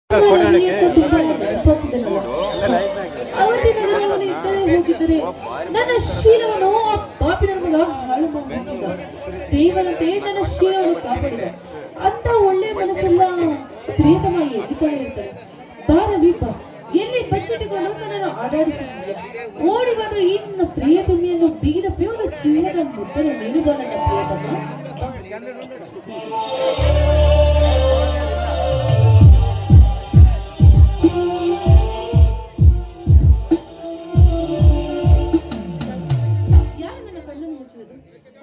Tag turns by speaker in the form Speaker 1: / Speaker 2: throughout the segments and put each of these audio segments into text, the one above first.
Speaker 1: ಅವತ್ತಿನ ಅವನು ಇದ್ದರೆ ಹೋಗಿದ್ದರೆ ನನ್ನ ಶೀಲವನ್ನು ಆ ಪಾಪಿನ ಮಗ ಹಾಳು ಮಾಡಿದ. ದೇವರಂತೆ ನನ್ನ ಶೀಲವನ್ನು ಕಾಪಾಡಿದ. ಅಂತ ಒಳ್ಳೆ ಮನಸ್ಸೆಲ್ಲ ಪ್ರಿಯತಮ ಎಲ್ಲಿತಾ ಇರ್ತಾರೆ. ಬಾರವಿ ಬಾ, ಎಲ್ಲಿ ಬಚ್ಚಿಟ್ಟುಕೊಂಡು ನನ್ನನ್ನು ಆಡಾಡಿಸಿದ್ಯ. ಓಡಿ ಬಂದು ಈ ನನ್ನ ಪ್ರಿಯತಮಿಯನ್ನು ಬಿಗಿದ ಪ್ರೇಮದ ಸಿಹಿಯಾದ ಮುದ್ದನ್ನು ನೀನು ಬಾ ನನ್ನ ಪ್ರಿಯತಮ.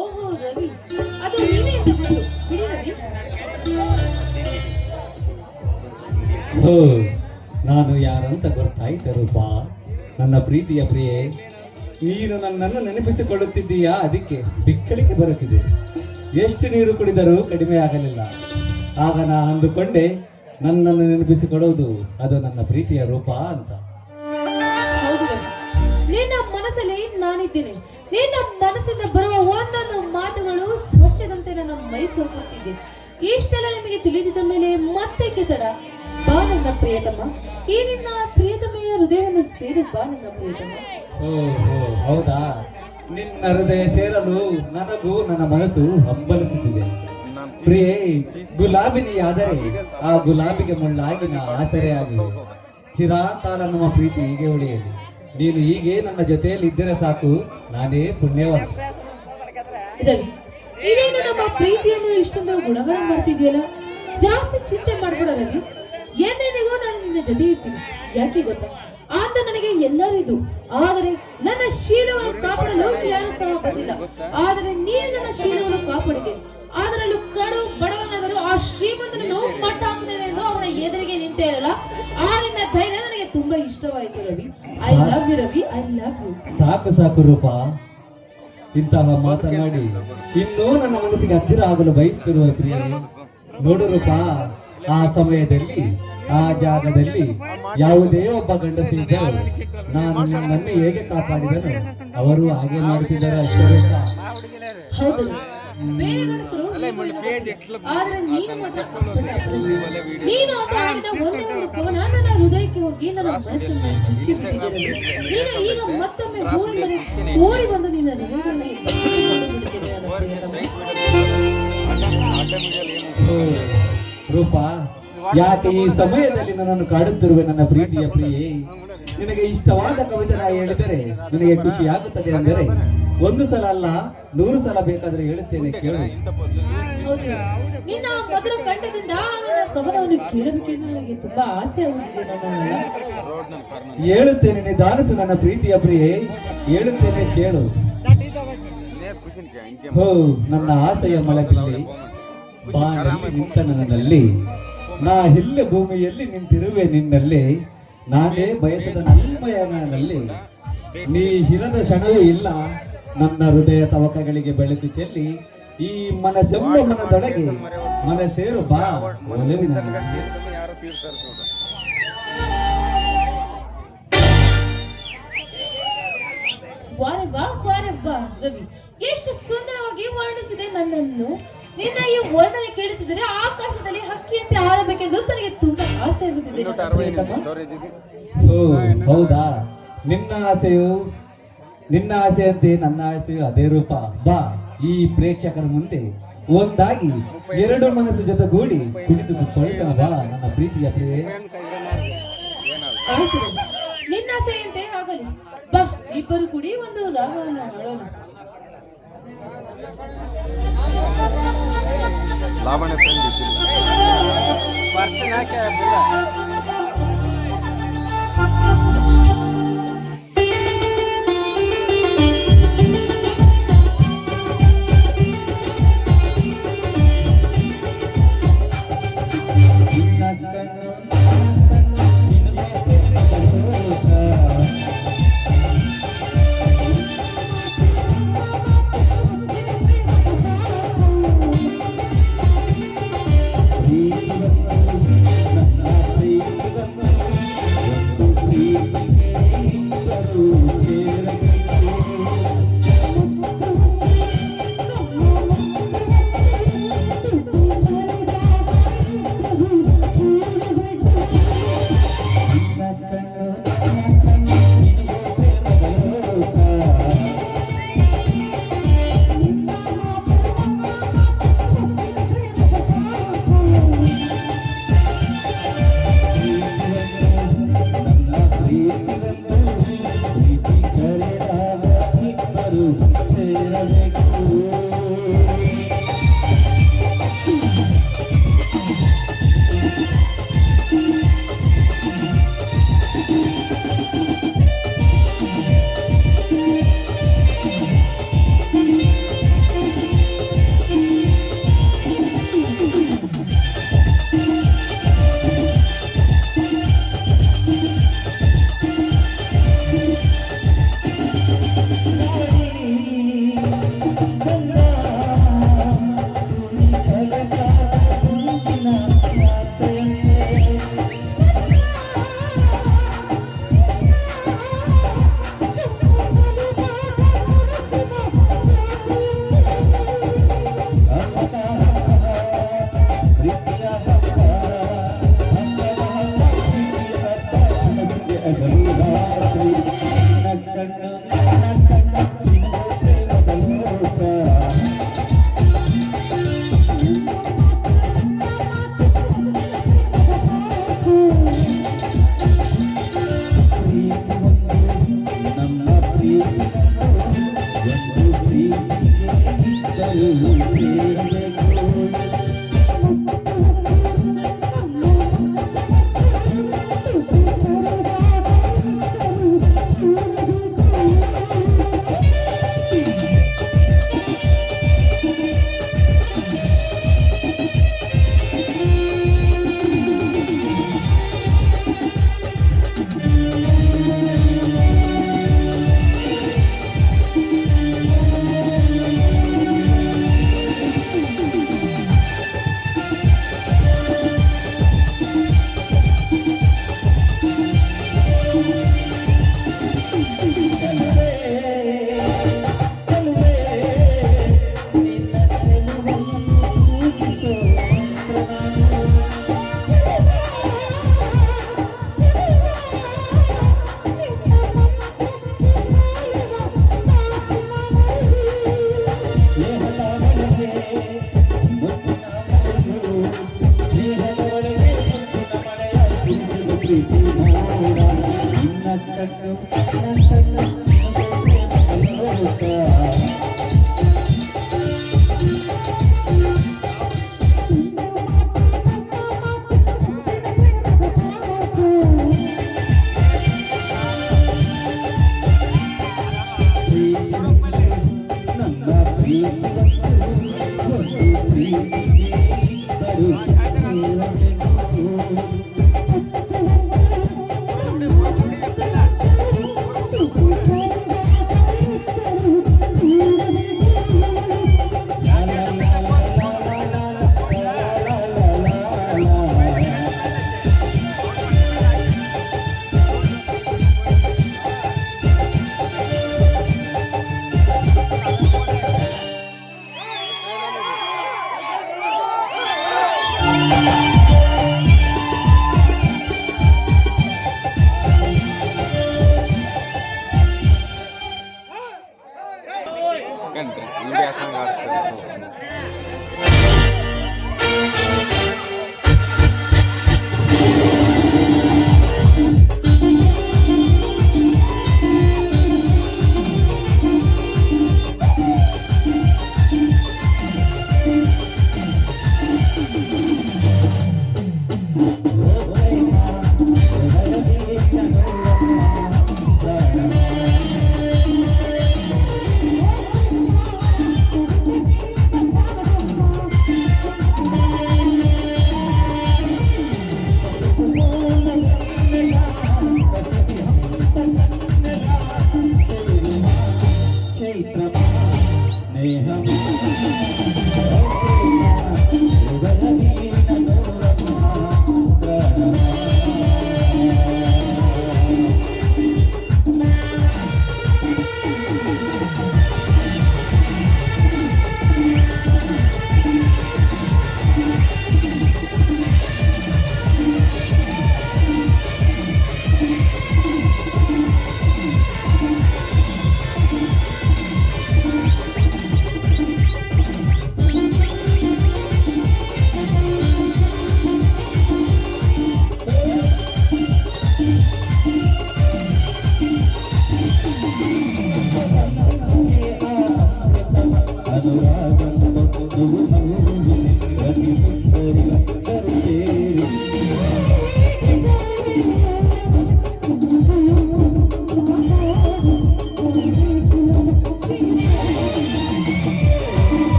Speaker 1: ಓಹೋ ರವಿ, ಅದು ನೀವೇ ಅಂತ ಗೊತ್ತು. ಬಿಡಿ ರವಿ.
Speaker 2: ನಾನು ಯಾರಂತ ಗೊತ್ತಾಯ್ತ ರೂಪ, ನನ್ನ ಪ್ರೀತಿಯ ಪ್ರಿಯೆ. ನೀನು ನನ್ನನ್ನು ನೆನಪಿಸಿಕೊಳ್ಳುತ್ತಿದ್ದೀಯಾ, ಅದಕ್ಕೆ ಬಿಕ್ಕಳಿಕೆ ಬರುತ್ತಿದೆ. ಎಷ್ಟು ನೀರು ಕುಡಿದರೂ ಕಡಿಮೆ ಆಗಲಿಲ್ಲ. ಆಗ ನಾ ಅಂದುಕೊಂಡೆ ನನ್ನನ್ನು ನೆನಪಿಸಿಕೊಳ್ಳುವುದು ಅದು ನನ್ನ ಪ್ರೀತಿಯ ರೂಪ ಅಂತ.
Speaker 1: ಹೌದು ರವಿ, ನಿನ್ನ ಮನಸ್ಸಲ್ಲಿ ನಾನಿದ್ದೇನೆ. ನಿನ್ನ ಮನಸ್ಸಿಂದ ಬರುವ ಒಂದೊಂದು ಮಾತುಗಳು ಸ್ಪರ್ಶದಂತೆ ನನ್ನ ಮೈ ಸೋಕುತ್ತಿದೆ. ಇಷ್ಟೆಲ್ಲ ನಿಮಗೆ ತಿಳಿದಿದ್ದ ಮೇಲೆ ಮತ್ತೆ ಕೆತಡ. ಬಾ ನನ್ನ ಪ್ರಿಯತಮ, ಈ ನಿನ್ನ ಪ್ರಿಯತಮೆಯ ಹೃದಯವನ್ನು ಸೇರು. ಬಾ ನನ್ನ ಪ್ರಿಯತಮ.
Speaker 2: ಓಹೋ ಹೌದಾ, ನಿನ್ನ ಹೃದಯ ಸೇರಲು ನನಗೂ ನನ್ನ ಮನಸ್ಸು ಹಂಬಲಿಸುತ್ತಿದೆ. ಪ್ರಿಯೆ, ಗುಲಾಬಿನಿಯಾದರೆ ಆ ಗುಲಾಬಿಗೆ ಮುಳ್ಳಾಗಿ ನಾ ಆಸರೆ ಆಗಿದೆ. ಚಿರಾಕಾಲ ನಮ್ಮ ಪ್ರೀತಿ ಹೀಗೆ ಉಳಿಯಲಿ. ನೀನು ಹೀಗೆ ನನ್ನ ಜೊತೆಯಲ್ಲಿ ಇದ್ದರೆ ಸಾಕು, ನಾನೇ ಪುಣ್ಯವಂತ.
Speaker 1: ರವಿ, ಇದೇನು ನಮ್ಮ ಪ್ರೀತಿಯನ್ನು ಇಷ್ಟೊಂದು ಗುಣಗಳ ಮಾಡ್ತಿದ್ಯಲ್ಲ. ಜಾಸ್ತಿ ಚಿಂತೆ ಮಾಡ್ಬೇಡ ರವಿ. ಏನೇನಿಗೂ ನಾನು ನಿನ್ನ ಜೊತೆ ಇರ್ತೀನಿ. ಯಾಕೆ ಗೊತ್ತಾ, ಆತ ನನಗೆ ಎಲ್ಲರಿದು. ಆದರೆ ನನ್ನ ಶೀಲವನ್ನು ಕಾಪಾಡಲು ಯಾರು ಸಹ ಬಂದಿಲ್ಲ. ಆದರೆ ನೀನು ನನ್ನ ಶೀಲವನ್ನು ಕಾಪಾಡಿದೆ. ಅದರಲ್ಲೂ ಕಡು ಬಡವನಾದರೂ ಆ ಶ್ರೀಮಂತನನ್ನು ಮಟ್ಟ ಹಾಕುತ್ತೇನೆ ಎಂದು ಅವನ ಎದುರಿಗೆ ನಿಂತೇ ಇರಲ್ಲ. ಆ ನಿನ್ನ ಧೈರ್ಯ ನನಗೆ ತುಂಬಾ ಇಷ್ಟವಾಯಿತು Ravi. I love you Ravi, I love you.
Speaker 2: ಸಾಕು ಸಾಕು ರೂಪ, ಇಂತಹ ಮಾತನಾಡಿ ಇನ್ನೂ ನನ್ನ ಮನಸ್ಸಿಗೆ ಹತ್ತಿರ ಆಗಲು ಬಯಸುತ್ತಿರುವ ಪ್ರಿಯೆ. ನೋಡು ರೂಪ, ಆ ಸಮಯದಲ್ಲಿ ಆ ಜಾಗದಲ್ಲಿ ಯಾವುದೇ ಒಬ್ಬ ಗಂಡಸಿದ್ದರು ನಾನು ನನ್ನನ್ನು ಹೇಗೆ ಕಾಪಾಡಿದನು ಅವರು ಹಾಗೆ ಮಾಡುತ್ತಿದ್ದಾರೆ ಅಷ್ಟೇ ರೂಪ.
Speaker 1: ಹೌದು, ಬೇರೆ ಗಂಡಸರು ಆದ್ರೆ ನೀನು ಅದು ಆಡಿದ ಒಂದೇ ಒಂದು ಕೋನ ನನ್ನ ಹೃದಯಕ್ಕೆ ಹೋಗಿ ನನ್ನ ಮನಸ್ಸನ್ನು ಚುಚ್ಚಿಬಿಟ್ಟಿದೆ. ನೀನು ಈಗ ಮತ್ತೊಮ್ಮೆ ಓಡಿ ಬಂದು ನಿನ್ನ ಹೃದಯದಲ್ಲಿ
Speaker 2: ರೂಪ, ಯಾಕೆ ಈ ಸಮಯದಲ್ಲಿ ನನ್ನನ್ನು ಕಾಡುತ್ತಿರುವೆ ನನ್ನ ಪ್ರೀತಿಯ ಪ್ರಿಯೆ? ನಿನಗೆ ಇಷ್ಟವಾದ ಕವಿತೆ ನಾ ಹೇಳಿದರೆ ನಿನಗೆ ಖುಷಿಯಾಗುತ್ತದೆ ಅಂದರೆ ಒಂದು ಸಲ ಅಲ್ಲ 100 ಸಲ ಬೇಕಾದ್ರೆ ಹೇಳುತ್ತೇನೆ, ಕೇಳು.
Speaker 1: ನಿನ್ನ ಮೊದಲ ಕಂಠದಿಂದ ನನ್ನ ಕವನವನ್ನು ಕೇಳಬೇಕೆಂದು ನನಗೆ ತುಂಬಾ ಆಸೆ ಆಗುತ್ತಿದೆ.
Speaker 2: ಹೇಳುತ್ತೇನೆ, ನಿಧಾನಿಸು ನನ್ನ ಪ್ರೀತಿಯ ಪ್ರಿಯೆ, ಹೇಳುತ್ತೇನೆ ಕೇಳು. ಹೋ ನನ್ನ ಆಸೆಯ ಮಳೆಬಿಲ್ಲಿ ಬಾನಲ್ಲಿ ನಿಂತ ನನ್ನಲ್ಲಿ, ನಾ ಇಲ್ಲೇ ಭೂಮಿಯಲ್ಲಿ ನಿಂತಿರುವೆ ನಿನ್ನಲ್ಲಿ. ನಾನೇ ಬಯಸದ ನನ್ಮಯನಲ್ಲಿ ನೀ ಇರದ ಕ್ಷಣವೂ ಇಲ್ಲ. ನನ್ನ ಹೃದಯ ತವಕಗಳಿಗೆ ಬೆಳಕು ಚೆಲ್ಲಿ ಈ ಮನಸ್ಸೆಂಬ ಮನದೊಳಗೆ ಮನಸ್ಸೇರು ಬಾ ಒಲವಿನ.
Speaker 1: ರವಿ, ಎಷ್ಟು ಸುಂದರವಾಗಿ ವರ್ಣಿಸಿದೆ ನನ್ನನ್ನು. ನಿನ್ನ ಈ ವರ್ಣನೆ ಕೇಳುತ್ತಿದ್ದರೆ ಆಕಾಶದಲ್ಲಿ ಹಕ್ಕಿಯಂತೆ ಹಾರಬೇಕೆಂದು ನನಗೆ ತುಂಬಾ ಆಸೆ ಆಗುತ್ತಿದೆ.
Speaker 2: ಓ ಹೌದಾ, ನಿನ್ನ ಆಸೆಯಂತೆ ನನ್ನ ಆಸೆಯು ಅದೇ ರೂಪ. ಬಾ, ಈ ಪ್ರೇಕ್ಷಕರ ಮುಂದೆ ಒಂದಾಗಿ 2 ಮನಸ್ಸು ಜೊತೆಗೂಡಿ ಕುಣಿದು ಕುಪ್ಪಳಿಸೋಣ ಬಾ ನನ್ನ ಪ್ರೀತಿಯ ಪ್ರಿಯೆ.
Speaker 1: ನಿನ್ನ ಆಸೆಯಂತೆ ಆಗಲಿ. ಬಾ, ಇಬ್ಬರು ಕೂಡಿ ಒಂದು ರಾಗವನ್ನು ಹಾಡೋಣ.
Speaker 3: Lavanya
Speaker 2: Thank you. ಪ್ರೀತಿ ಕರೆದಾಗ ಇಬ್ಬರು ಸೇರಬೇಕು.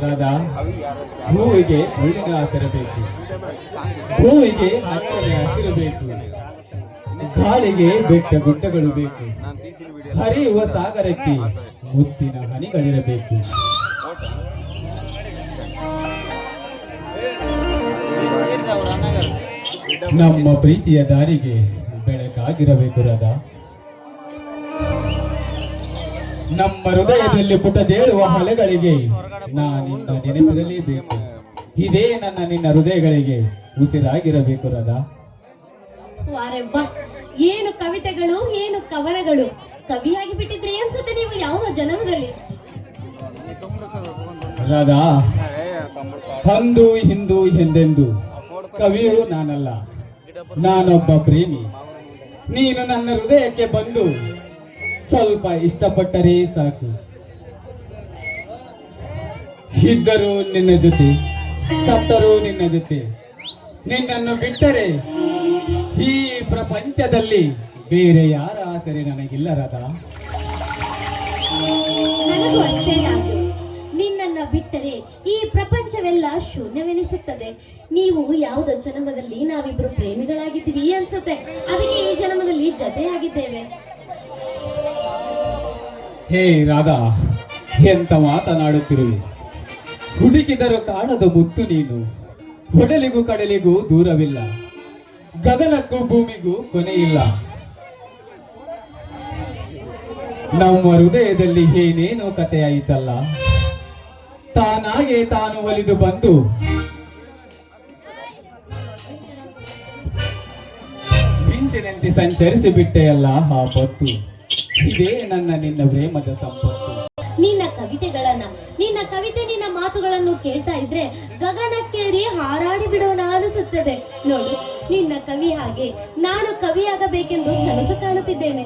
Speaker 3: ರಾಧಾ, ಹೂವಿಗೆ ಮುಳ್ಳಿನ ಹಸಿರಬೇಕು, ಹೂವಿಗೆ ಹಚ್ಚನೆ ಹಸಿರು ಬೇಕು, ಗಾಳಿಗೆ ಬೆಟ್ಟ ಗುಡ್ಡಗಳು ಬೇಕು, ಹರಿಯುವ ಸಾಗರಕ್ಕೆ ಮುತ್ತಿನ ಹನಿಗಳಿರಬೇಕು. ನಮ್ಮ ಪ್ರೀತಿಯ ದಾರಿಗೆ ಬೆಳಕಾಗಿರಬೇಕು ರಾಧಾ. ನಮ್ಮ ಹೃದಯದಲ್ಲಿ ಪುಟದೇಳುವ ಅಲೆಗಳಿಗೆ ನಾನಿನ್ನ ನೆನಪಿರಲೇಬೇಕು. ಇದೇ ನನ್ನ ನಿನ್ನ ಹೃದಯಗಳಿಗೆ ಉಸಿರಾಗಿರಬೇಕು ರಾಧಾ.
Speaker 4: ವಾರೆ ವಾ, ಏನು ಕವಿತೆಗಳು, ಏನು ಕವನಗಳು. ಕವಿಯಾಗಿ ಬಿಟ್ಟಿದ್ರಿ ಅನ್ಸುತ್ತೆ ನೀವು ಯಾವುದೋ ಜನ್ಮದಲ್ಲಿ.
Speaker 3: ರಾಧಾ, ಅಂದು ಹಿಂದೂ ಎಂದೆಂದು ಕವಿಯು ನಾನಲ್ಲ, ನಾನೊಬ್ಬ ಪ್ರೇಮಿ. ನೀನು ನನ್ನ ಹೃದಯಕ್ಕೆ ಬಂದು ಸ್ವಲ್ಪ ಇಷ್ಟಪಟ್ಟರೆ ಸಾಕು. ಇದ್ದರೂ ನಿನ್ನ ಜೊತೆ, ಸತ್ತರೂ ನಿನ್ನ ಜೊತೆ. ನಿನ್ನನ್ನು ಬಿಟ್ಟರೆ ಈ ಪ್ರಪಂಚದಲ್ಲಿ ಬೇರೆ ಯಾರ ಆಸರೆ ನನಗಿಲ್ಲ ರಾಧಾ.
Speaker 4: ನನಗೂ ಅಷ್ಟೇ ರಾಜು, ನಿನ್ನನ್ನ ಬಿಟ್ಟರೆ ಈ ಪ್ರಪಂಚವೆಲ್ಲ ಶೂನ್ಯವೆನಿಸುತ್ತದೆ. ನೀವು ಯಾವುದೋ ಜನ್ಮದಲ್ಲಿ ನಾವಿಬ್ರು ಪ್ರೇಮಿಗಳಾಗಿದ್ದೀವಿ ಅನ್ಸುತ್ತೆ, ಅದಕ್ಕೆ ಈ ಜನ್ಮದಲ್ಲಿ ಜೊತೆಯಾಗಿದ್ದೇವೆ.
Speaker 3: ಹೇ ರಾಧಾ, ಎಂತ ಮಾತನಾಡುತ್ತಿರುವೆ. ಹುಡುಕಿದರೂ ಕಾಣದ ಮುತ್ತು ನೀನು. ಹೊಡಲಿಗೂ ಕಡಲಿಗೂ ದೂರವಿಲ್ಲ, ಗಗನಕ್ಕೂ ಭೂಮಿಗೂ ಕೊನೆಯಿಲ್ಲ. ನಮ್ಮ ಹೃದಯದಲ್ಲಿ ಏನೇನೋ ಕಥೆಯಾಯಿತಲ್ಲ, ತಾನಾಗೆ ತಾನು ಒಲಿದು ಬಂದು ಮಿಂಚಿನಂತೆ ಸಂಚರಿಸಿ ಬಿಟ್ಟೆಯಲ್ಲ ಆ ಹೊತ್ತು. ಇದೇ ನನ್ನ ನಿನ್ನ ಪ್ರೇಮದ ಸಂಪತ್ತು.
Speaker 4: ನಿನ್ನ ಕವಿತೆಗಳನ್ನ, ನಿನ್ನ ಕವಿತೆ, ನಿನ್ನ ಮಾತುಗಳನ್ನು ಕೇಳ್ತಾ ಇದ್ರೆ ಗಗನಕ್ಕೇರಿ ಹಾರಾಡಿ ಬಿಡೋಣ ಅನಿಸುತ್ತದೆ. ನೋಡು, ನಿನ್ನ ಕವಿ ಹಾಗೆ ನಾನು ಕವಿಯಾಗಬೇಕೆಂದು ಕನಸು ಕಾಣುತ್ತಿದ್ದೇನೆ.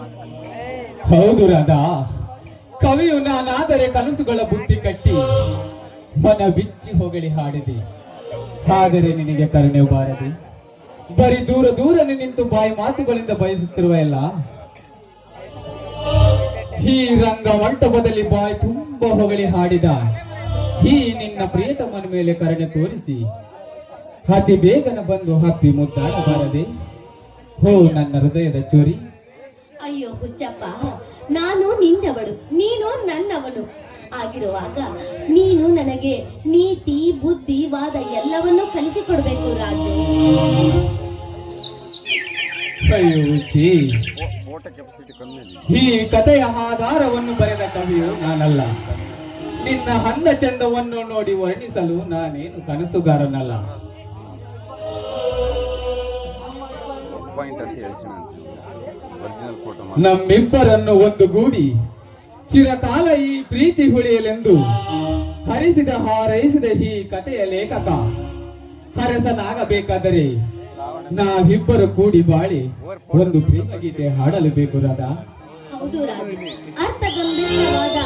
Speaker 3: ಹೌದು ರಾಧಾ, ಕವಿಯು ನಾನಾದರೆ ಕನಸುಗಳ ಬುತ್ತಿ ಕಟ್ಟಿ ಮನ ಬಿಚ್ಚಿ ಹೊಗಳಿ ಹಾಡಿದೆ. ಆದರೆ ನಿನಗೆ ಕರುಣೆ ಬಾರದೆ, ಬರೀ ದೂರ ದೂರನೇ ನಿಂತು ಬಾಯಿ ಮಾತುಗಳಿಂದ ಬಯಸುತ್ತಿರುವ ಎಲ್ಲ ಈ ರಂಗ ಮಂಟಪದಲ್ಲಿ ಬಾಯಿ ತುಂಬ ಹೊಗಳಿ ಹಾಡಿದ ಈ ನಿನ್ನ ಪ್ರಿಯತಮನ ಮೇಲೆ ಕರುಣೆ ತೋರಿಸಿ ಅತಿ ಬೇಗನೆ ಬಂದು ಹಪ್ಪಿ ಮುದ್ದಾಡಬಾರದೆ. ಹೋ ನನ್ನ ಹೃದಯದ ಚೋರಿ.
Speaker 4: ಅಯ್ಯೋ ಹುಚ್ಚಪ್ಪ, ನಾನು ನಿನ್ನವಳು, ನೀನು ನನ್ನವನು. ಆಗಿರುವಾಗ ನೀನು ನನಗೆ ನೀತಿ ಬುದ್ಧಿ ವಾದ ಎಲ್ಲವನ್ನೂ ಕಲಿಸಿಕೊಡ್ಬೇಕು ರಾಜು.
Speaker 3: ಅಯ್ಯೋ ಹುಚ್ಚಿ, ಈ ಕಥೆಯ ಆಧಾರವನ್ನು ಬರೆದ ಕವಿಯು ನಾನಲ್ಲ. ನಿನ್ನ ಅಂದ ಚಂದವನ್ನು ನೋಡಿ ವರ್ಣಿಸಲು ನಾನೇನು ಕನಸುಗಾರನಲ್ಲ. ನಮ್ಮಿಬ್ಬರನ್ನು ಒಂದುಗೂಡಿ ಚಿರಕಾಲ ಈ ಪ್ರೀತಿ ಉಳಿಯಲೆಂದು ಹಾರೈಸಿದ ಈ ಕಥೆಯ ಲೇಖಕ ಹರಸನಾಗಬೇಕಾದರೆ ನಾವಿಬ್ಬರು ಕೂಡಿ ಬಾಳಿ ಒಂದು ಪ್ರೇಮ ಗೀತೆ ಹಾಡಲೇಬೇಕು ರಾಧಾ.
Speaker 4: ಹೌದು ರಾಜು, ಅರ್ಥ ಗಂಭೀರವಾದ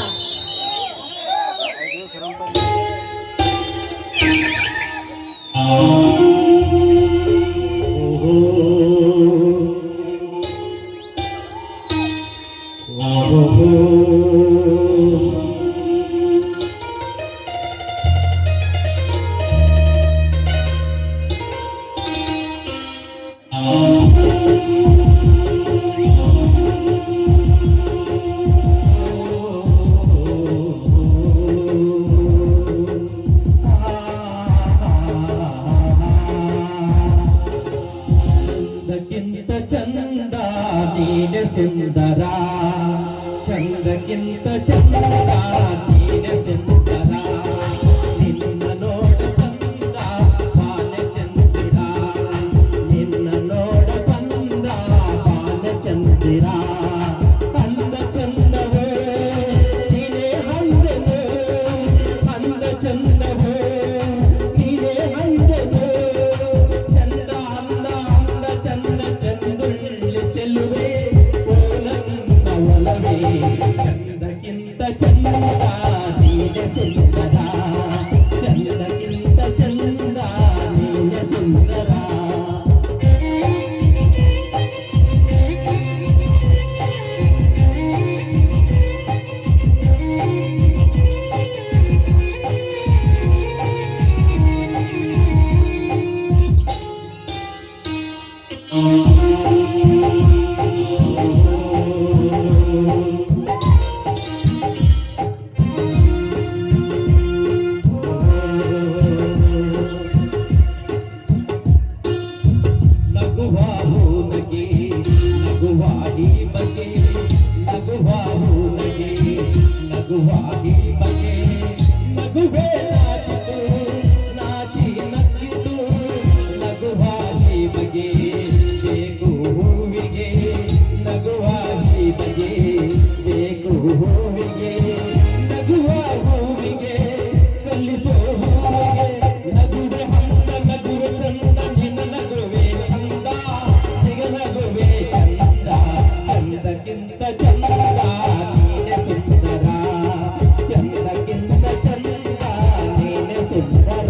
Speaker 3: ಚಂದಕ್ಕಿಂತ ಚಂದ ನೀನೆ ಸುಂದರ, ಚಂದಕ್ಕಿಂತ ಚಂದ ನೀನೆ ಸುಂದರ, ನಿನ್ನ ನೋಡ ಬಂದ ಬಾಲ ಚಂದಿರ, ನಿನ್ನ ನೋಡ ಬಂದ ಬಾಲ ಚಂದಿರ, ಅಂದ ಚಂದವೇ ನೀನೇ ಹಂದೆನು, ಅಂದ ಚಂದವೇ ನೀನೇ ಹಂದೆನು, ಚಂದ ಅಂದ ಅಂದ ಚಂದ ಚಂದುಳ್ಳಿ ಚೆಲುವೆ ಓ ನನ್ನ ಒಲವೇ, ಚಂದಕ್ಕಿಂತ ಚಂದ ನೀನೆ ಸುಂದರ, ಚಂದಕ್ಕಿಂತ ಚಂದ ನೀನೆ ಸುಂದರ. ನಗುವಾವು ನಗೆ ನಗುವಾಗಿ ಬಗೆ, ನಗುವಾವು ನಗೆ ನಗುವಾಗಿ ಬಗೆ, ನಗುವೆ ನಾಚಿತು ನಾಚಿ ನಕ್ಕಿತು, ನಗುವಾಗಿ ಬಗೆ ಬೇಕು ಹೂವಿಗೆ, ನಗುವಾಗಿ ಬಗೆ ಬೇಕು ಹೂವಿಗೆ, ನಗುವ ಹೂವಿಗೆ ಕಲಿಸೋ ಹೂವಿಗೆ, ನಗುವೆ ಹಂದ ನಗುವೆ ಚಂದ ನಿನ್ನ ನಗುವೆ ಹಂದ ಸಿಗ ನಗುವೆ ಚಂದ, ಚಂದಕ್ಕಿಂತ ಚಂದ ನೀನೆ ಸುಂದರ, ಚಂದಕ್ಕಿಂತ ಚಂದ ನೀನೆ ಸುಂದರ.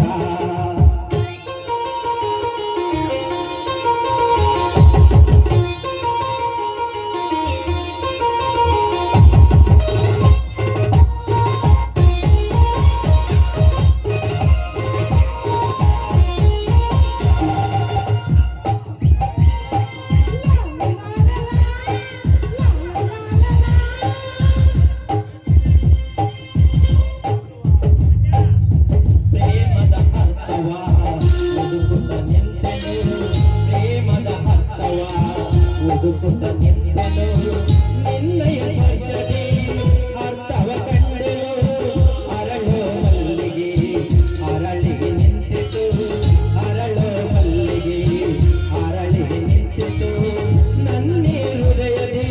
Speaker 3: ಪ್ರೇಮದ ಅರ್ಥವ ಹುಡುಕುತ್ತ ನಿಂತೆನು, ಪ್ರೇಮದ ಅರ್ಥವ ಹುಡುಕುತ್ತ ನಿಂತೆನು, ನಿನ್ನಯ ಸ್ಪರ್ಶದಿ ಅರ್ಥವ ಕಂಡೆನು, ಅರಳೋ ಮಲ್ಲಿಗೆ ಅರಳಿ ನಿಂತಿತು, ಅರಳೋ ಮಲ್ಲಿಗೆ ಅರಳಿ ನಿಂತಿತು, ನನ್ನೇ ಹೃದಯದಿ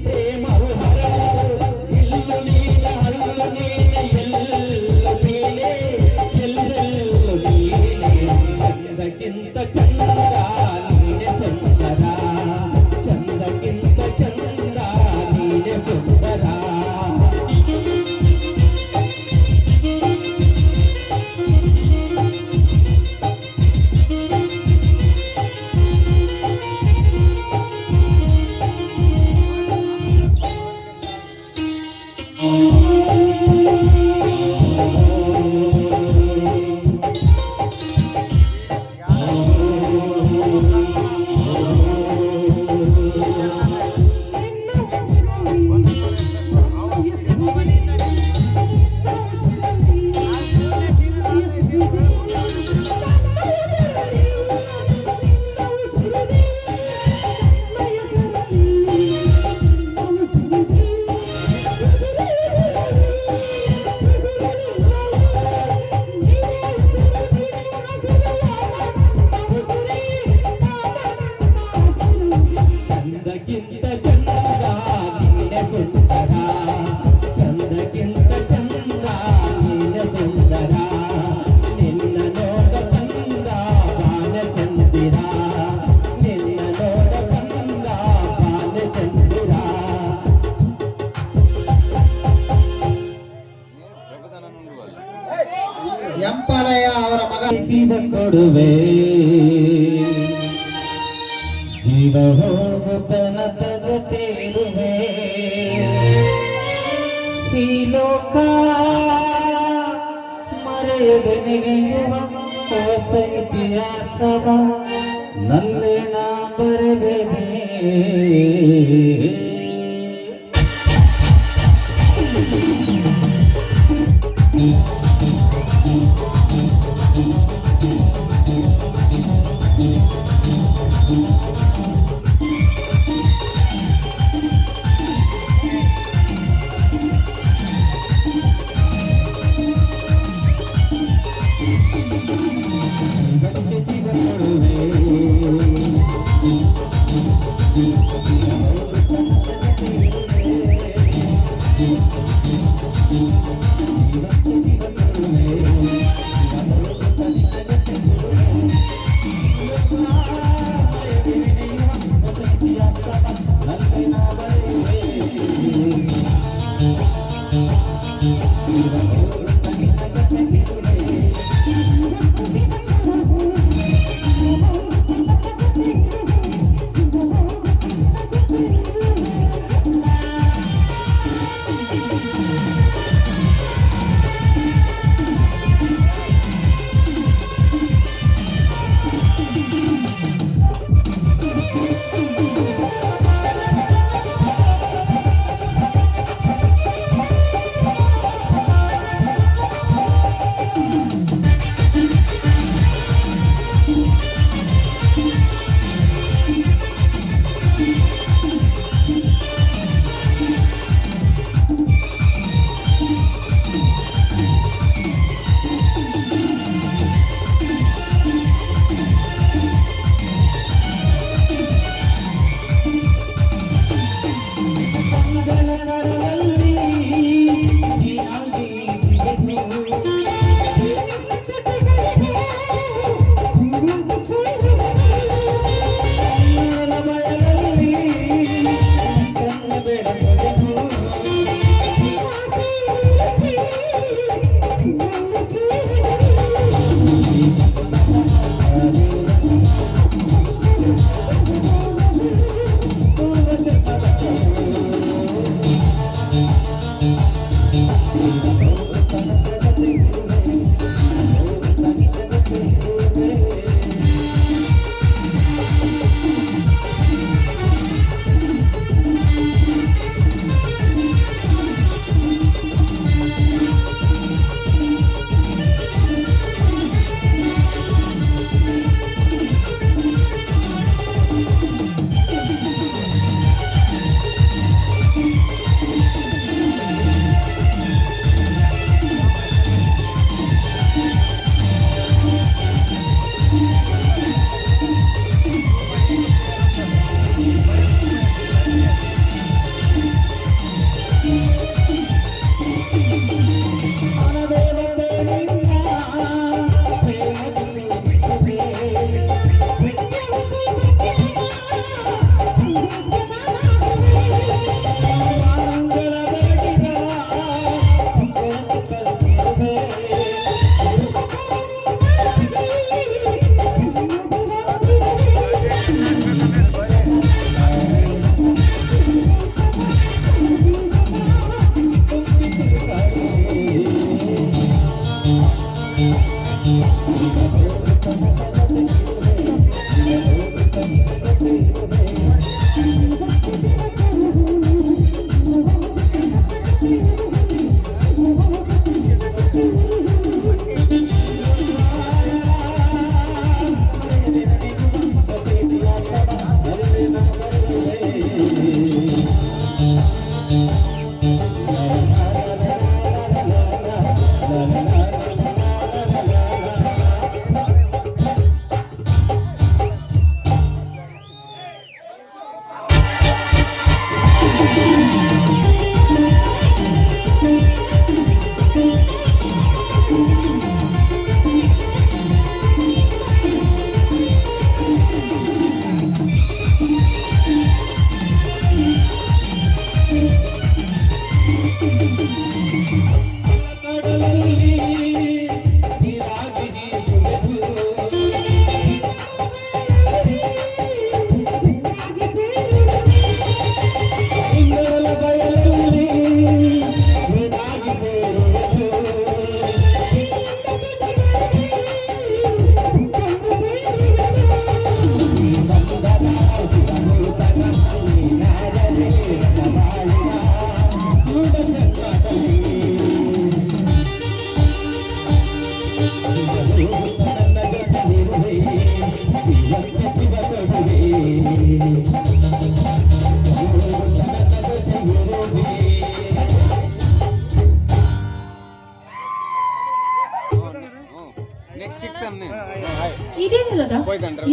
Speaker 3: ಪ್ರೇಮವು ಹರಳು, ಇಲ್ಲು ನೀನ ಹಲ್ಲು ನೀನೆ ಎಲ್ಲ ನೀನೆ ಎಲ್ಲೆಲ್ಲೂ ನೀನೆ, ಚಂದಕ್ಕಿಂತ ಚಂದ ನೀನೆ ಸುಂದರ, ಚಂದಕ್ಕಿಂತ ಚಂದ ನೀನೆ ಸುಂದರ.
Speaker 5: ಅಪ್ಪನಯ್ಯ ಅವರ ಮಗ
Speaker 2: ಜೀವ ಕೊಡುವೆ ಜೀವ ಹೋಗುತ್ತನತ ಜೊತೆ ಇರುವೆ ಈ ಲೋಕ ಮರೆಯದೆ ನೆಗೆಯುವ ಹೊಸ ಇತಿಹಾಸವ ನಲ್ಲೇ ನಾ ಬರೆದಿದೆ ಜೀವ ಕೊಡುವೆ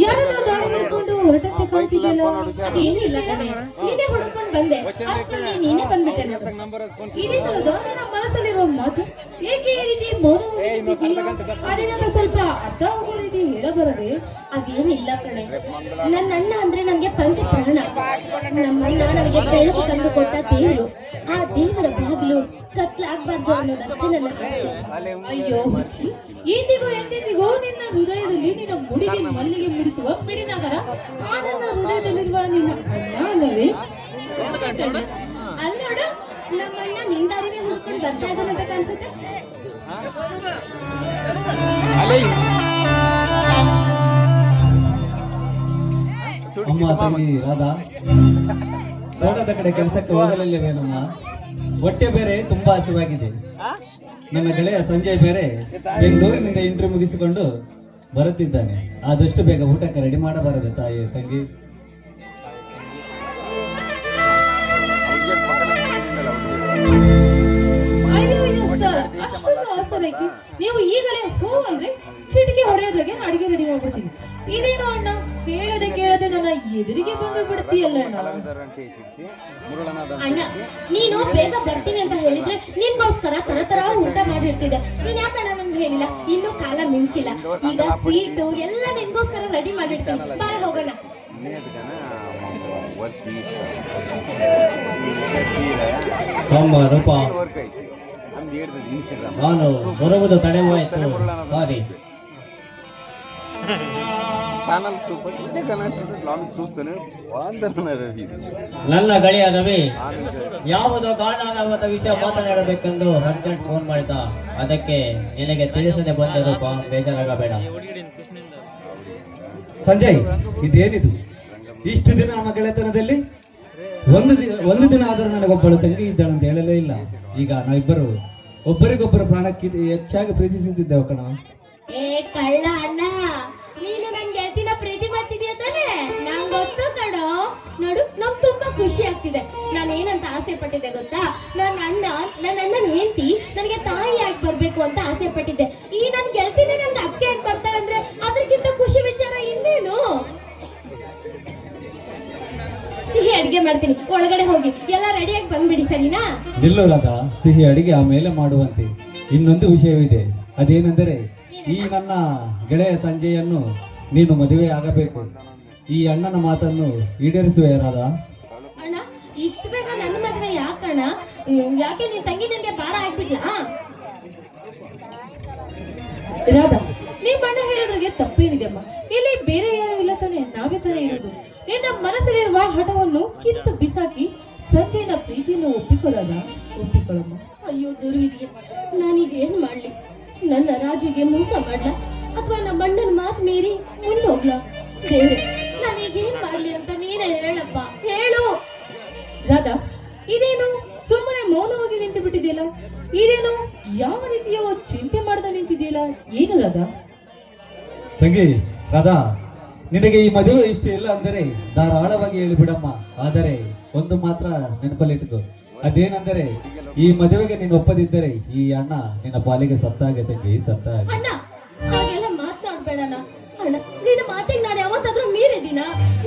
Speaker 1: ಯಾರನ್ನ ದಾರಿ ಹಿಡ್ಕೊಂಡು ಹೊರಟಂತೆ ಕಾಣ್ತಿದೆಯಲ್ಲ
Speaker 4: ಅದೇನಿಲ್ಲ ಕಣೆ, ನೀನೇ ಹುಡುಕೊಂಡು ಬಂದೆ ಅಷ್ಟರಲ್ಲಿ ನೀನೇ ಬಂದ್ಬಿಟ್ಟೆ ನೋಡು.
Speaker 1: ಇದೇ ನೋಡೋದು ನನ್ನ ಮನಸ್ಸಲ್ಲಿರುವ ಮಾತು. ಏಕೆ ಈ ರೀತಿ ಮೌನವಾಗಿ ನಿಂತಿದ್ದೀಯಾ? ಅದೇ ನನ್ನ ಸ್ವಲ್ಪ ಅರ್ಥ ಆಗೋ ರೀತಿ ಹೇಳಬರದೆ.
Speaker 4: ಅದೇನಿಲ್ಲ ಕಣೆ, ನನ್ನ ಅಣ್ಣ ಅಂದ್ರೆ ನನಗೆ ಪಂಚ ಪ್ರಾಣ. ನಮ್ಮಣ್ಣ ನನಗೆ ಬೆಳಕು ತಂದು ಕೊಟ್ಟ ದೇವರು. ಆ ದೇವರ ಬಾಗಿಲು ಕತ್ಲಾಗ್ಬಾರ್ದು ಅನ್ನೋದಷ್ಟೇ ನನ್ನ ಆಸೆ.
Speaker 1: ಅಯ್ಯೋ ಹುಚ್ಚಿ, ಎಂದಿಗೂ ಎಂದೆಂದಿಗೂ ನಿನ್ನ ಹೃದಯದಲ್ಲಿ ನಿನ್ನ ಮುಡಿಗೆ ಮಲ್ಲಿಗೆ ಮುಡಿಸುವ ಮಿಡಿನಗರ ಆ ನನ್ನ ಹೃದಯದಲ್ಲಿರುವ ನಿನ್ನ ಅಣ್ಣ ಅಲ್ಲವೇ?
Speaker 4: ಅಲ್ಲಿ ನೋಡು, ನಮ್ಮಣ್ಣ ನಿನ್ ದಾರಿನೇ ಹುಡ್ಕೊಂಡು ಬರ್ತಾ ಇದ್ದಾನಂತ ಕಾಣಿಸುತ್ತೆ.
Speaker 2: ಅಮ್ಮ ತಂಗಿ ರಾಧಾ, ತೋಟದ ಕಡೆ ಕೆಲಸಕ್ಕೆ ಹೋಗಲಿಲ್ಲವೇನಮ್ಮ? ಹೊಟ್ಟೆ ಬೇರೆ ತುಂಬಾ ಹಸಿವಾಗಿದೆ. ನನ್ನ ಗೆಳೆಯ ಸಂಜಯ್ ಬೇರೆ ಬೆಂಗಳೂರಿನಿಂದ ಇಂಟರ್ವ್ಯೂ ಮುಗಿಸಿಕೊಂಡು ಬರುತ್ತಿದ್ದಾನೆ. ಆದಷ್ಟು ಬೇಗ ಊಟಕ್ಕೆ ರೆಡಿ ಮಾಡಬಾರದು ತಾಯಿ ತಂಗಿ.
Speaker 1: ಅಯ್ಯೋ ಅಯ್ಯೋ ಸರ್, ಅಷ್ಟೊಂದು ಅವಸರಕ್ಕೆ ನೀವು ಈಗಲೇ ಹೋ ಅಂದ್ರೆ ಚಿಟಿಕೆ ಹೊಡೆಯೋದ್ರಾಗೆ ಅಡಿಗೆ ರೆಡಿ ಮಾಡ್ಬಿಡ್ತೀನಿ. ಇದೇನೋ ಅಣ್ಣ, ಹೇಳದೆ ಕೇಳದೆ ನನ್ನ ಎದುರಿಗೆ ಬಂದು ಬಿಡ್ತೀಯಲ್ಲ ಅಣ್ಣ.
Speaker 4: ಅಣ್ಣ, ನೀನು ಬೇಗ ಬರ್ತೀನಿ ಅಂತ ಹೇಳಿದ್ರೆ ನಿನ್ಗೋಸ್ಕರ ತರ ಊಟ ಮಾಡಿರ್ತಿದ್ದೆ. ನೀನ್ ಯಾಕಣ್ಣ ನನ್ಗೆ ಹೇಳಿಲ್ಲ? ಇನ್ನು ಕಾಲ ಮಿಂಚಿಲ್ಲ. ಈಗ ಸ್ವೀಟು ಎಲ್ಲ ನಿನ್ಗೋಸ್ಕರ ರೆಡಿ ಮಾಡಿರ್ತೀನಿ. ಬಾರ ಹೋಗೋಣ.
Speaker 5: ತಮ್ಮ ರೂಪ ನಾನು ಬರುವುದು ತಡೆವಾಯಿತು, ಸಾರಿ.
Speaker 6: ఛానల్ సూపర్ ఇదే కనెక్టెడ్ లాంగ్ చూస్తూనే బాగుందన్న రవి
Speaker 5: ನನ್ನ ಗೆಳೆಯ ರವಿ ಯಾವುದೋ ಕಾರಣವಾದ ವಿಷಯ ಮಾತನಾಡಬೇಕೆಂದು ಅರ್ಜೆಂಟ್ ಫೋನ್ ಮಾಡಿದ. ಅದಕ್ಕೆ ನಿನಗೆ ತಿಳಿಸದೆ ಬಂದೆ ರೂಪ, ಬೇಜಾರಾಗಬೇಡ.
Speaker 2: ಸಂಜಯ್, ಇದೇನಿದು? ಇಷ್ಟು ದಿನ ನಮ್ಮ ಗೆಳೆತನದಲ್ಲಿ ಒಂದು ದಿನ ಆದರೂ ನನಗೊಬ್ಬಳು ತಂಗಿ ಇದ್ದಾಳಂತ ಹೇಳಲೇ ಇಲ್ಲ. ಈಗ ನಾವಿಬ್ಬರು ಒಬ್ಬರಿಗೊಬ್ಬರು ಪ್ರಾಣಕ್ಕೆ ಹೆಚ್ಚಾಗಿ ಪ್ರೀತಿಸುತ್ತಿದ್ದೇವೆ ಕಣ.
Speaker 4: ಏ ಕಳ್ಳ ಅಣ್ಣ, ನೀನು ನನ್ ಗೆಳತಿನ ಪ್ರೀತಿ ಮಾಡ್ತಿದೀಯ ತಾನೆ? ನಂಗ್ ಗೊತ್ತು ಕಣೋ. ನೋಡು, ನಂಗ್ ತುಂಬಾ ಖುಷಿ ಆಗ್ತಿದೆ. ನಾನು ಏನಂತ ಆಸೆ ಪಟ್ಟಿದ್ದೆ ಗೊತ್ತಾ? ನನ್ನ ಅಣ್ಣನ ಹೆಂಡತಿ ನನಗೆ ತಾಯಿಯಾಗಿ ಬರ್ಬೇಕು ಅಂತ ಆಸೆ ಪಟ್ಟಿದ್ದೆ. ಈ ನನ್ ಗೆಳತಿನೇ ನನ್ಗೆ ಅಕ್ಕೆ ಆಗಿ ಬರ್ತಾಳಂದ್ರೆ ಅದಕ್ಕಿಂತ ಖುಷಿ ವಿಚಾರ ಇನ್ನೇನು? ಸಿಹಿ ಅಡಿಗೆ ಮಾಡ್ತೀನಿ, ಒಳಗಡೆ ಹೋಗಿ ಎಲ್ಲ ರೆಡಿಯಾಗಿ ಬಂದ್ಬಿಡಿ, ಸರಿನಾ?
Speaker 2: ನಿಲ್ಲೋರಾದ ಸಿಹಿ ಅಡಿಗೆ ಆಮೇಲೆ ಮಾಡುವಂತೆ. ಇನ್ನೊಂದು ವಿಷಯವಿದೆ, ಅದೇನೆಂದರೆ ಈ ನನ್ನ ಗೆಳೆಯ ಸಂಜೆಯನ್ನು ನೀನು ಮದುವೆ ಆಗಬೇಕು. ಈ ಅಣ್ಣನ ಮಾತನ್ನು ಈಡೇರಿಸುವ ಯಾರಾದ?
Speaker 4: ಅಣ್ಣ, ಇಷ್ಟು ಬೇಗ ನನ್ನ ಮದುವೆ ಯಾಕಣ್ಣ? ಯಾಕೆ ನಿನ್ ತಂಗಿ ನನಗೆ ಭಾರ ಆಗ್ಬಿಟ್ಲಾ?
Speaker 1: ರಾಧಾ, ನಿಮ್ಮ ಅಣ್ಣ ಹೇಳೋದ್ರಿಗೆ ತಪ್ಪೇನಿದೆ ಅಮ್ಮ. ಇಲ್ಲಿ ಬೇರೆ ಯಾರು ಇಲ್ಲ ತಾನೆ, ನಾವೇ ತಾನೇ ಇರೋದು. ನಿನ್ನ ಮನಸ್ಸಲ್ಲಿರುವ ಹಠವನ್ನು ಕಿತ್ತು ಬಿಸಾಕಿ ಸಂಜೆನ ಪ್ರೀತಿಯನ್ನು ಒಪ್ಪಿಕೊಳ್ಳೋದ? ಒಪ್ಪಿಕೊಳ್ಳಮ್ಮ.
Speaker 4: ಅಯ್ಯೋ ದುರ್ವಿಧಿಯೇ, ನಾನೀಗ ಏನ್ ಮಾಡ್ಲಿ? ನನ್ನ ರಾಜುಗೆ ಮೋಸ ಮಾಡ್ಲಾ ಅಥವಾ ನಮ್ಮ ಅಣ್ಣನ ಮಾತು ಮೀರಿ ಮುಂದೋಗ್ಲಾ? ದೇವ್ರೆ, ನಾನೀಗ ಏನ್ ಮಾಡ್ಲಿ ಅಂತ ನೀನೇ ಹೇಳಪ್ಪ, ಹೇಳು.
Speaker 1: ರಾಧಾ, ಇದೇನು ಸುಮ್ಮನೆ ಮೌನವಾಗಿ ನಿಂತು ಬಿಟ್ಟಿದೆಯಲ್ಲ? ಇದೇನು ಯಾವ ರೀತಿಯ ಚಿಂತೆ ಮಾಡದ ನಿಂತಿದೆಯಲ್ಲ? ಏನು ರಾಧಾ?
Speaker 2: ತಂಗಿ ರಾಧಾ, ನಿನಗೆ ಈ ಮದುವೆ ಇಷ್ಟ ಇಲ್ಲ ಅಂದರೆ ಧಾರಾಳವಾಗಿ ಹೇಳಿಬಿಡಮ್ಮ. ಆದರೆ ಒಂದು ಮಾತ್ರ ನೆನಪಲ್ಲಿಟ್ಟುಕೋ, ಅದೇನೆಂದರೆ ಈ ಮದುವೆಗೆ ನೀನು ಒಪ್ಪದಿದ್ದರೆ ಈ ಅಣ್ಣ ನಿನ್ನ ಪಾಲಿಗೆ ಸತ್ತಾಗೆ ತಂಗಿ, ಸತ್ತಾಗೆ.
Speaker 4: ಅಣ್ಣ, ಹಾಗೆಲ್ಲ ಮಾತನಾಡ್ಬೇಡಣ್ಣ. ಅಣ್ಣ, ನಿನ್ನ ಮಾತಿಗೆ ನಾನು ಯಾವತ್ತಾದ್ರೂ ಮೀರಿದ್ದೀನ?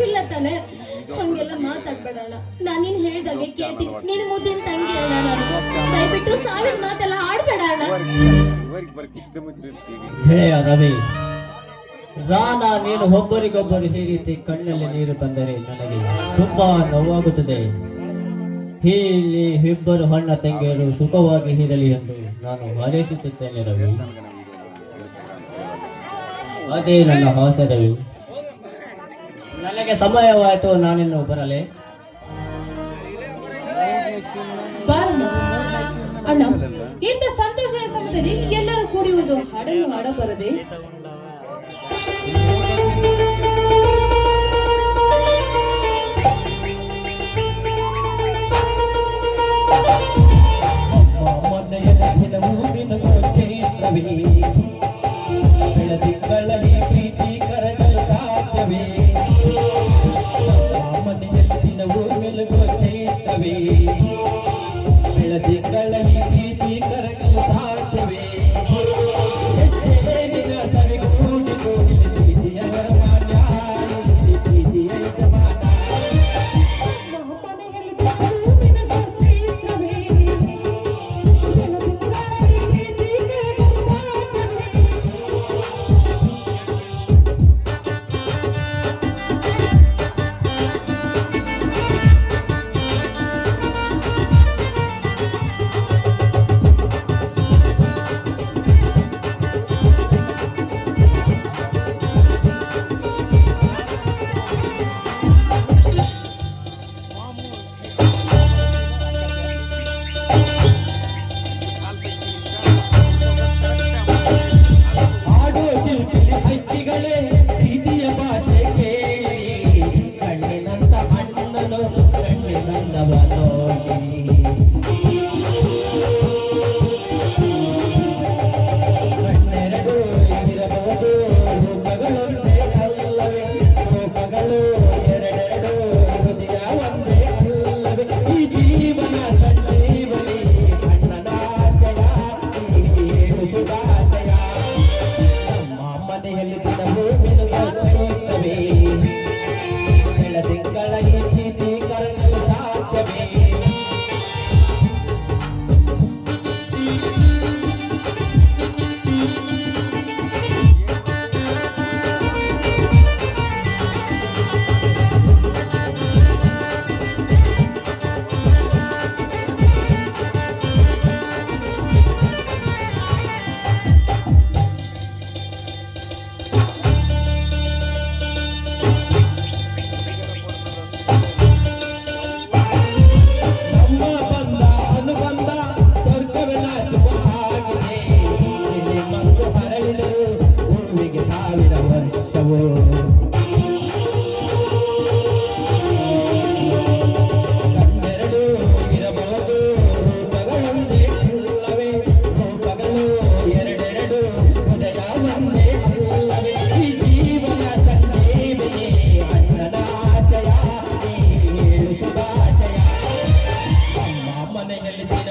Speaker 4: ಇಲ್ಲ ತಾನೆ? ಹಂಗೆಲ್ಲ ಮಾತಾಡ್ಬೇಡಣ್ಣ. ನಾನು ನೀನ್ ಹೇಳ್ದಾಗೆ ಕೇಳ್ತೀನಿ. ನೀನು ಮುದ್ದಿನ ತಂಗಿ ಅಣ್ಣ. ನಾನು ದಯವಿಟ್ಟು ಸಾವಿನ ಮಾತೆಲ್ಲ ಆಡ್ಬೇಡ ಅಣ್ಣ.
Speaker 6: ಇವರಿಗೆ ಇಷ್ಟ ಮುಚ್ಚಿರ್ತೀವಿ.
Speaker 5: ಗೆಳೆಯ ರವಿ, ರಾಧಾ ನೀನು ಒಬ್ಬರಿಗೊಬ್ಬರು ಸೇರಿ ಕಣ್ಣಲ್ಲಿ ನೀರು ತಂದರೆ ನನಗೆ ತುಂಬಾ ನೋವಾಗುತ್ತದೆ. ಇಲ್ಲಿ ಇಬ್ಬರು ಅಣ್ಣ ತಂಗಿಯರು ಸುಖವಾಗಿ ಇರಲಿ ಎಂದು ನಾನು ಹಾರೈಸುತ್ತೇನೆ ರವಿ. ಅದೇ ನನ್ನ ಆಸೆ ರವಿ. ನನಗೆ ಸಮಯವಾಯಿತು, ನಾನಿನ್ನು ಬರಲೇ.
Speaker 1: ಬಾರಮ್ಮ. ಅಣ್ಣ, ಇಂಥ ಸಂತೋಷದ ಸಮಯದಲ್ಲಿ ಎಲ್ಲರೂ ಕೂಡಿ ಒಂದು ಹಾಡನ್ನು ಹಾಡಬಾರದೆ?
Speaker 5: ಬೆಳದಿಂಗಳಲ್ಲಿ ಪ್ರೀತಿ ಕರಗಲು ಸಾಧ್ಯವೇ? ಮನೆಯಲ್ಲಿ ದಿನವೂ ಮೆಲುಗೋ ಚೈತ್ರವೇ? ಬೆಳದಿಂಗಳಲ್ಲಿ ಪ್ರೀತಿ ಕರಗಲು ಸಾಧ್ಯವೇ? ನಿನ್ನ ಸವಿಗೂಡಿ ಕೂಡಿ ಪ್ರೀತಿಯ ವರಮಾನ್ಯ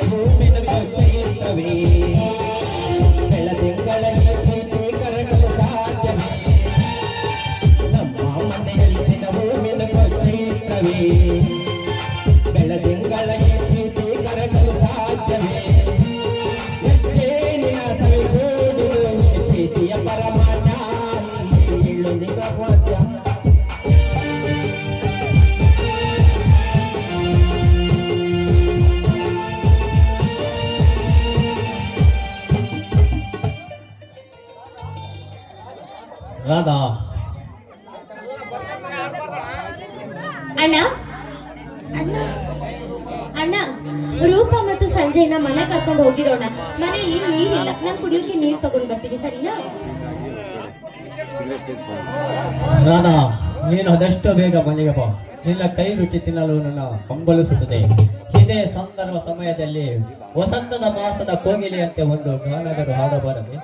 Speaker 3: ಹೂವಿನ ಕೊಚ್ಚೆಯುತ್ತವೆ ಬೆಳದಿಂಗಳಲ್ಲಿ ಪ್ರೀತಿ ಕರಗಲು ಸಾಧ್ಯವೇ ನಮ್ಮ ಮನೆಯಲ್ಲಿ ದಿನ ಹೂವಿನ ಕೊಚ್ಚೆಯುತ್ತವೆ ಬೆಳದಿಂಗಳಲ್ಲಿ ಪ್ರೀತಿ ಕರಗಲು ಸಾಧ್ಯವೇ ನಿನ್ನ ಸವಿಗೂಡು ಪ್ರೀತಿಯ ಪರಮಾನ ಇಲ್ಲೊಂದಿ ಪ್ರಪಂಚ
Speaker 5: ರಾಧಾ,
Speaker 4: ಅಣ್ಣ ಅಣ್ಣ ಅಣ್ಣ ರೂಪ ಮತ್ತು ಸಂಜಯ್ನ ಮನೆ ಕರ್ಕೊಂಡು ಹೋಗಿರೋಣ. ಮನೆಯಲ್ಲಿ ನೀರಿಲ್ಲ, ನಾನು ಕುಡಿಯೋಕೆ ನೀರು ತಗೊಂಡ್ ಬರ್ತೀನಿ, ಸರಿನಾ?
Speaker 5: ರಾಧಾ, ನೀನು ಆದಷ್ಟು ಬೇಗ ಮನೆಗೆ ಬಾ. ನಿನ್ನ ಕೈ ರುಚಿ ತಿನ್ನಲು ನನ್ನ ಹಂಬಲಿಸುತ್ತದೆ. ಇದೇ ಸಂದರ್ಭ ಸಮಯದಲ್ಲಿ ವಸಂತದ ಮಾಸದ ಕೋಗಿಲೆಯಂತೆ ಒಂದು ಗಾನದರು ಹಾಡಬಾರದೆ?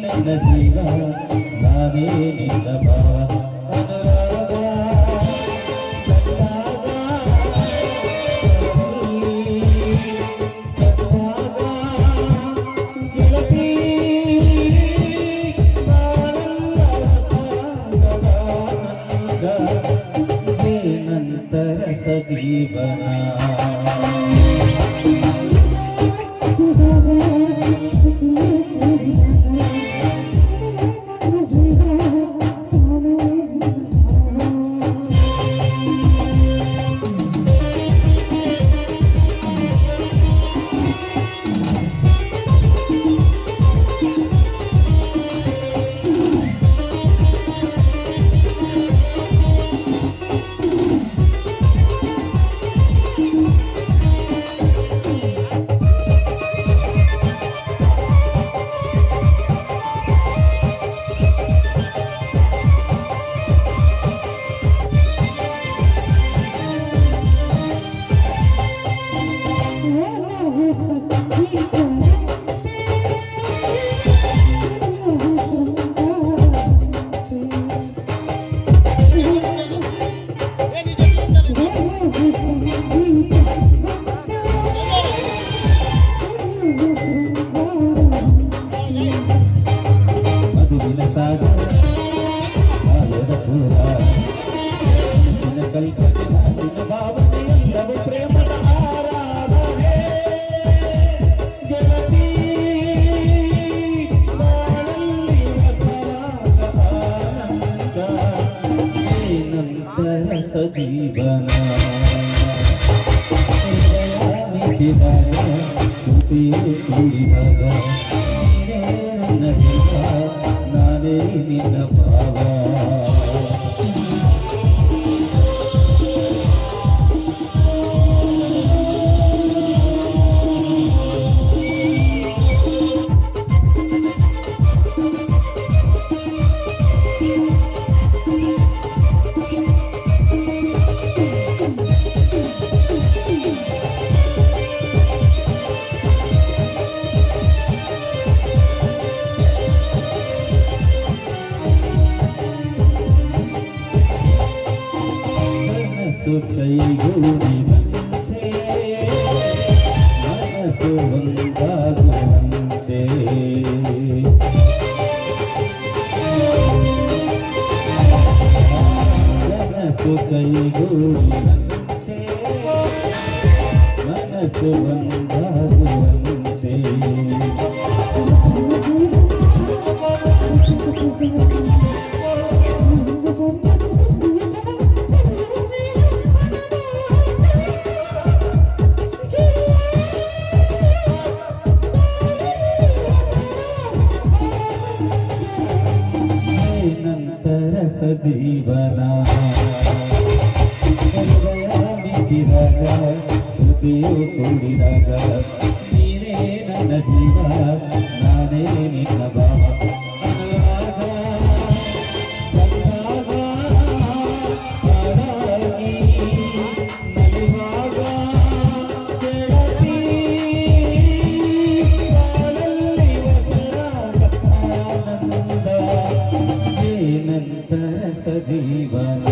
Speaker 3: ನನ್ನ ಜೀವ ನಾನೇ ನಿನ್ನ ಭಾವ ನಂತರ ಸಜೀವನ ಸಜೀವನ ನಾನೇ ನಿನ್ನ ಭಾವ ಕೈಗೂಡಿದಂತೆ ಮನಸ್ಸು ಒಂದಾಗುವಂತೆ ಮನಸ್ಸು ಕೈಗೂಡಿದಂತೆ ಮನಸ್ಸು ಒಂದಾಗುವಂತೆ ಸಜೀವನ ಹೃದಯ ಮಿಡಿದಾಗ ಹೃದಯ ಕೂಡಿದಾಗ ನೀನೇ ನನ್ನ ಜೀವ ನಾನೇ ನಿನ್ನ ಭಾವ ಅನುರಾಗ ಬಂದಾಗ ಹಾಡಾಗಿ ನಲಿವಾಗ ಗೆಳತಿ ಕಾಲಲ್ಲಿ ಹೊಸರಾಗ ಆನಂದ ಏನಂತರ ಸಜೀವನ